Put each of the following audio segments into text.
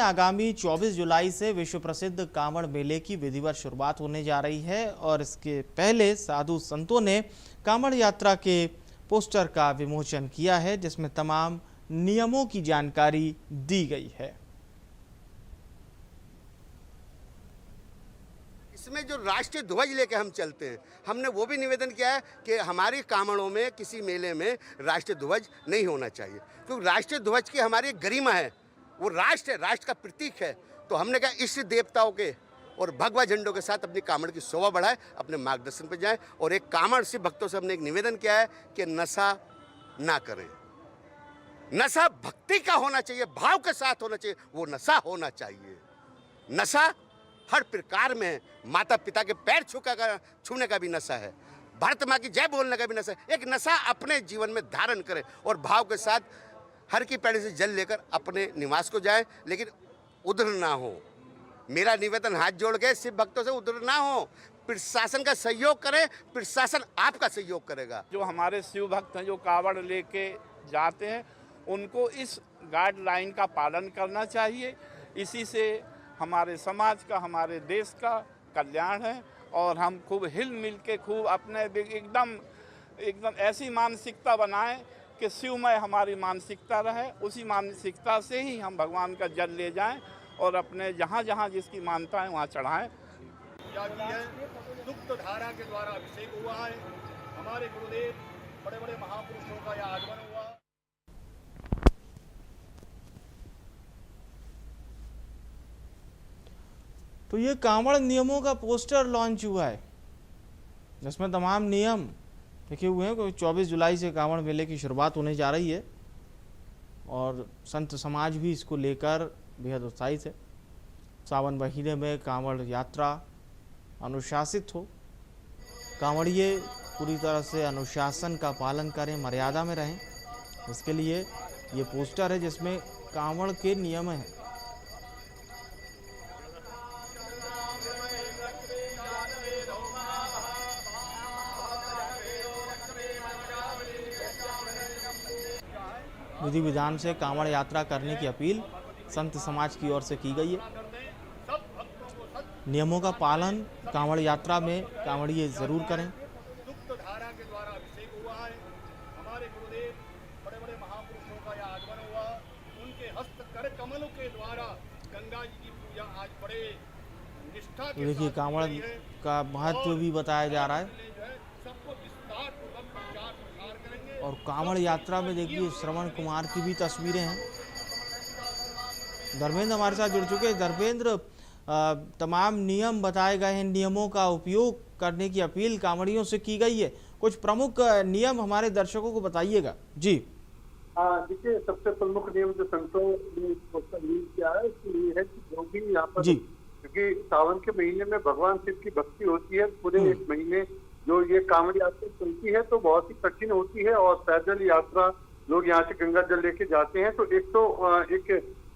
आगामी 24 जुलाई से विश्व प्रसिद्ध कांवड़ मेले की विधिवत शुरुआत होने जा रही है और इसके पहले साधु संतों ने कांवड़ यात्रा के पोस्टर का विमोचन किया है, जिसमें तमाम नियमों की जानकारी दी गई है। इसमें जो राष्ट्रीय ध्वज लेके हम चलते हैं, हमने वो भी निवेदन किया है कि हमारी कांवड़ों में किसी मेले में राष्ट्रीय ध्वज नहीं होना चाहिए, क्योंकि राष्ट्रीय ध्वज की हमारी एक गरिमा है, वो राष्ट्र है, राष्ट्र का प्रतीक है। तो हमने कहा इष्ट देवताओं के और भगवा झंडों के साथ अपनी कांवड़ की शोभा बढ़ाए, अपने मार्गदर्शन पर जाएं। और एक कांवड़ से भक्तों से हमने एक निवेदन किया है कि नशा ना करें। नशा भक्ति का होना चाहिए, भाव के साथ होना चाहिए, वो नशा होना चाहिए। नशा हर प्रकार में है, माता पिता के पैर छूने का भी नशा है, भारत माँ की जय बोलने का भी नशा है। एक नशा अपने जीवन में धारण करें और भाव के साथ हर की पैड़ी से जल लेकर अपने निवास को जाएं, लेकिन उधर ना हो। मेरा निवेदन हाथ जोड़ के शिव भक्तों से उधर ना हो, प्रशासन का सहयोग करें, प्रशासन आपका सहयोग करेगा। जो हमारे शिव भक्त हैं जो कांवड़ लेके जाते हैं, उनको इस गाइडलाइन का पालन करना चाहिए। इसी से हमारे समाज का, हमारे देश का कल्याण है और हम खूब हिल मिल के खूब अपने एकदम ऐसी मानसिकता बनाएं कि शिवमय हमारी मानसिकता रहे। उसी मानसिकता से ही हम भगवान का जल ले जाएं और अपने जहाँ जहाँ जिसकी मानता है वहाँ चढ़ाएं। दुग्ध धारा के द्वारा अभिषेक हुआ है, हमारे गुरुदेव बड़े बड़े महापुरुषों का यह आगमन हुआ। तो ये कांवड़ नियमों का पोस्टर लॉन्च हुआ है, जिसमें तमाम नियम लिखे हुए हैं। कोई 24 जुलाई से कांवड़ मेले की शुरुआत होने जा रही है और संत समाज भी इसको लेकर बेहद उत्साहित है। सावन महीने में कांवड़ यात्रा अनुशासित हो, कांवड़िए पूरी तरह से अनुशासन का पालन करें, मर्यादा में रहें। इसके लिए ये पोस्टर है जिसमें कांवड़ के नियम हैं। विधि विधान से कांवड़ यात्रा करने की अपील संत समाज की ओर से की गई है। नियमों का पालन कांवड़ यात्रा में कांवड़िए जरूर करें। दुग्ध धारा के द्वारा अभिषेक हुआ है, हमारे गुरुदेव बड़े बड़े महापुरुषों का यह आगमन हुआ। उनके हस्त कर कमलों के द्वारा गंगा जी की पूजा आज बड़े निष्ठा के देखिए, कांवड़ का महत्व भी बताया जा रहा है। और कांवड़ यात्रा में देखिए श्रवण कुमार की भी तस्वीरें हैं। धर्मेंद्र हमारे साथ जुड़ चुके हैं। धर्मेंद्र, तमाम नियम बताए गए हैं, नियमों का उपयोग करने की अपील कांवड़ियों से की गई है। कुछ प्रमुख नियम हमारे दर्शकों को बताइएगा। जी देखिए, सबसे प्रमुख नियम जो संतों ने किया है ये है कि जो भी यहाँ पर, क्योंकि सावन के महीने में भगवान शिव की भक्ति होती है, पूरे एक महीने जो ये कांवड़ यात्रा चलती है तो बहुत ही कठिन होती है और पैदल यात्रा लोग यहाँ से गंगा जल लेके जाते हैं। तो एक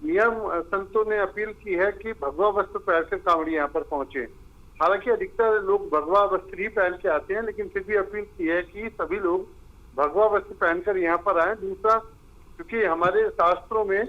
नियम संतों ने अपील की है कि भगवा वस्त्र पहनकर कांवड़ी यहाँ पर पहुंचे। हालांकि अधिकतर लोग भगवा वस्त्र ही पहन के आते हैं, लेकिन फिर भी अपील की है कि सभी लोग भगवा वस्त्र पहनकर यहाँ पर आए। दूसरा, क्योंकि हमारे शास्त्रों में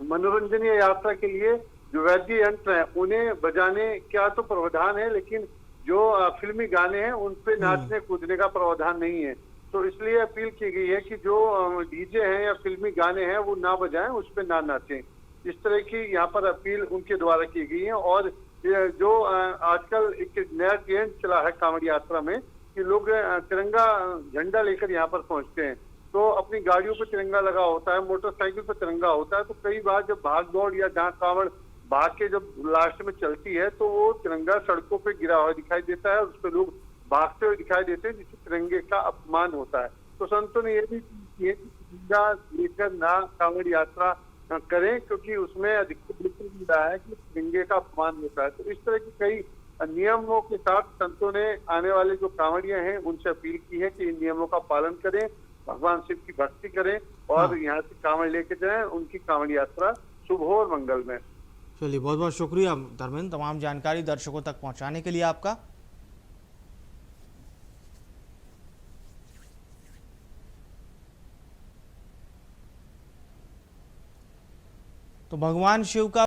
मनोरंजनीय यात्रा के लिए जो वाद्य यंत्र है उन्हें बजाने का तो प्रावधान है, लेकिन जो फिल्मी गाने हैं उन पे नाचने कूदने का प्रावधान नहीं है। तो इसलिए अपील की गई है कि जो डीजे हैं या फिल्मी गाने हैं वो ना बजाएं, उस पे ना नाचें। इस तरह की यहाँ पर अपील उनके द्वारा की गई है। और जो आजकल एक नया ट्रेंड चला है कांवड़ यात्रा में कि लोग तिरंगा झंडा लेकर यहाँ पर पहुंचते हैं। तो अपनी गाड़ियों पर तिरंगा लगा होता है, मोटरसाइकिल पर तिरंगा होता है। तो कई बार जब भाग दौड़ या जहाँ कांवड़ भाग के जब लास्ट में चलती है तो वो तिरंगा सड़कों पे गिरा हुआ दिखाई देता है और उस पर लोग भागते हुए दिखाई देते हैं, जिससे तिरंगे का अपमान होता है। तो संतों ने यह भी किया कि तिरंगा लेकर ना कांवड़ यात्रा करें, क्योंकि उसमें अधिकतर बिल्कुल मिल रहा है कि तिरंगे का अपमान होता है। तो इस तरह की कई नियमों के साथ संतों ने आने वाले जो कांवड़िया हैं उनसे अपील की है कि इन नियमों का पालन करें, भगवान शिव की भक्ति करें और यहाँ से कांवड़ लेके जाएं। उनकी कांवड़ यात्रा शुभ हो और मंगल में। चलिए, बहुत बहुत शुक्रिया धर्मेंद्र, तमाम जानकारी दर्शकों तक पहुंचाने के लिए आपका। तो तो भगवान शिव का